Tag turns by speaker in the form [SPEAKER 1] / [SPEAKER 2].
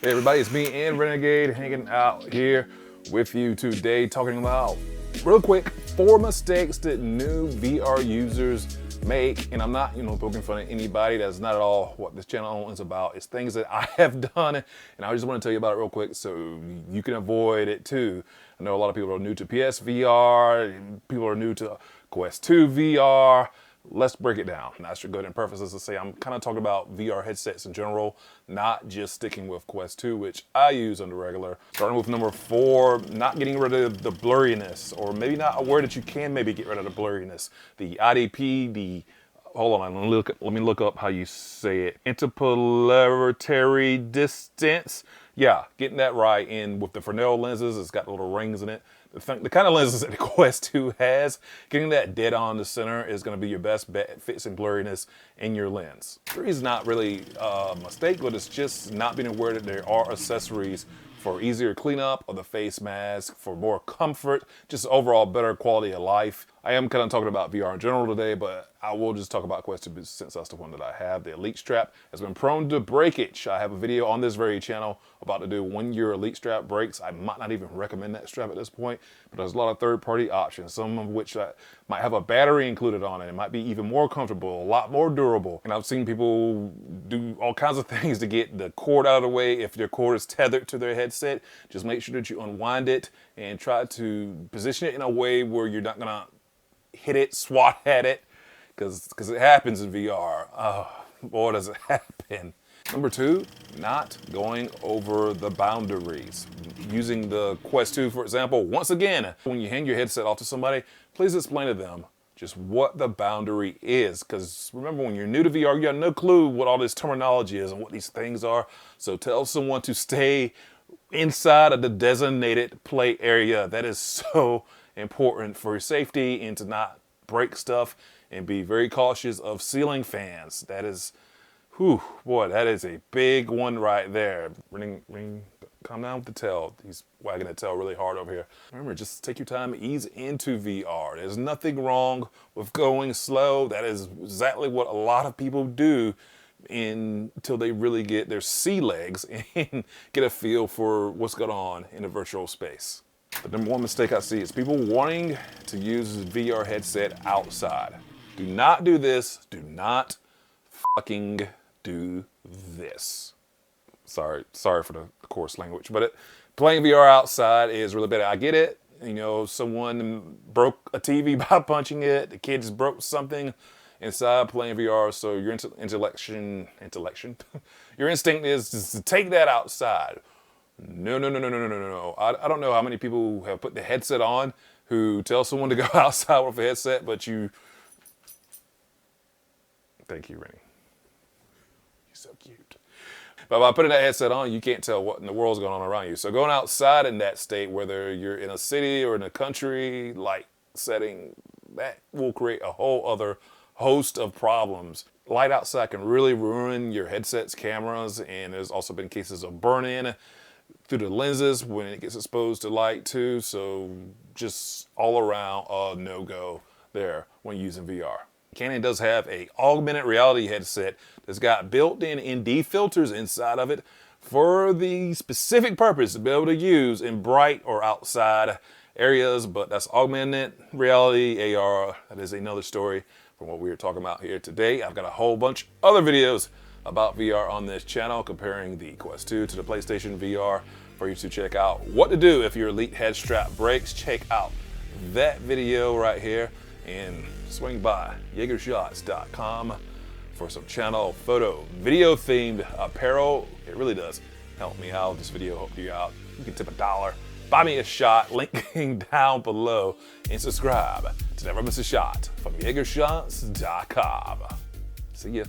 [SPEAKER 1] Hey everybody, it's me and Renegade hanging out here with you today talking about, real quick, 4 mistakes that new VR users make. And I'm not, poking fun at anybody. That's not at all what this channel is about. It's things that I have done, and I just want to tell you about it real quick so you can avoid it too. I know a lot of people are new to PSVR, people are new to Quest 2 VR. Let's break it down. And I should go ahead and preface this to say I'm kind of talking about VR headsets in general, not just sticking with Quest 2, which I use on the regular. Starting with number 4, not getting rid of the blurriness, or maybe not aware that you can maybe get rid of the blurriness. The IDP, hold on, let me look up how you say it. Interpolary distance. Yeah, getting that right. And with the Fresnel lenses, it's got little rings in it. The kind of lenses that the Quest 2 has, getting that dead on the center is going to be your best bet at fixing blurriness in your lens. 3 is not really a mistake, but it's just not being aware that there are accessories for easier cleanup of the face mask, for more comfort, just overall better quality of life. I am kind of talking about VR in general today, but I will just talk about Quest 2 since that's the one that I have. The Elite strap has been prone to breakage. I have a video on this very channel about to do when your Elite strap breaks. I might not even recommend that strap at this point, but there's a lot of third-party options, some of which might have a battery included on it. It might be even more comfortable, a lot more durable. And I've seen people do all kinds of things to get the cord out of the way. If their cord is tethered to their headset, just make sure that you unwind it and try to position it in a way where you're not gonna hit it, swat at it, because it happens in VR. Oh, boy, does it happen. Number 2, not going over the boundaries. Using the Quest 2, for example, once again, when you hand your headset off to somebody, please explain to them just what the boundary is. Because remember, when you're new to VR, you have no clue what all this terminology is and what these things are. So tell someone to stay inside of the designated play area. That is so important for your safety and to not break stuff, and be very cautious of ceiling fans. That is, whew, boy, that is a big one right there. Ring, calm down with the tail. He's wagging the tail really hard over here. Remember, just take your time, ease into VR. There's nothing wrong with going slow. That is exactly what a lot of people do until they really get their sea legs and get a feel for what's going on in a virtual space. The number 1 mistake I see is people wanting to use a VR headset outside. Do not do this. Do not fucking do this. Sorry for the coarse language, but playing VR outside is really bad. I get it. Someone broke a TV by punching it. The kids broke something inside playing VR, so your your instinct is to take that outside. No. I don't know how many people have put the headset on who tell someone to go outside with a headset, but thank you, Rennie. You're so cute. But by putting that headset on, you can't tell what in the world's going on around you. So going outside in that state, whether you're in a city or in a country like setting, that will create a whole other host of problems. Light outside can really ruin your headset's cameras, and there's also been cases of burn-in through the lenses when it gets exposed to light too. So just all around a no-go there when using VR. Canon does have a augmented reality headset that's got built-in ND filters inside of it for the specific purpose to be able to use in bright or outside areas, but that's augmented reality, AR. That is another story from what we were talking about here today. I've got a whole bunch of other videos about VR on this channel, comparing the Quest 2 to the PlayStation VR, for you to check out what to do if your Elite head strap breaks. Check out that video right here, and swing by YeagerShots.com for some channel photo, video themed apparel. It really does help me out. This video helped you out. You can tip $1. Buy me a shot, link down below, and subscribe to never miss a shot from YeagerShots.com. See ya.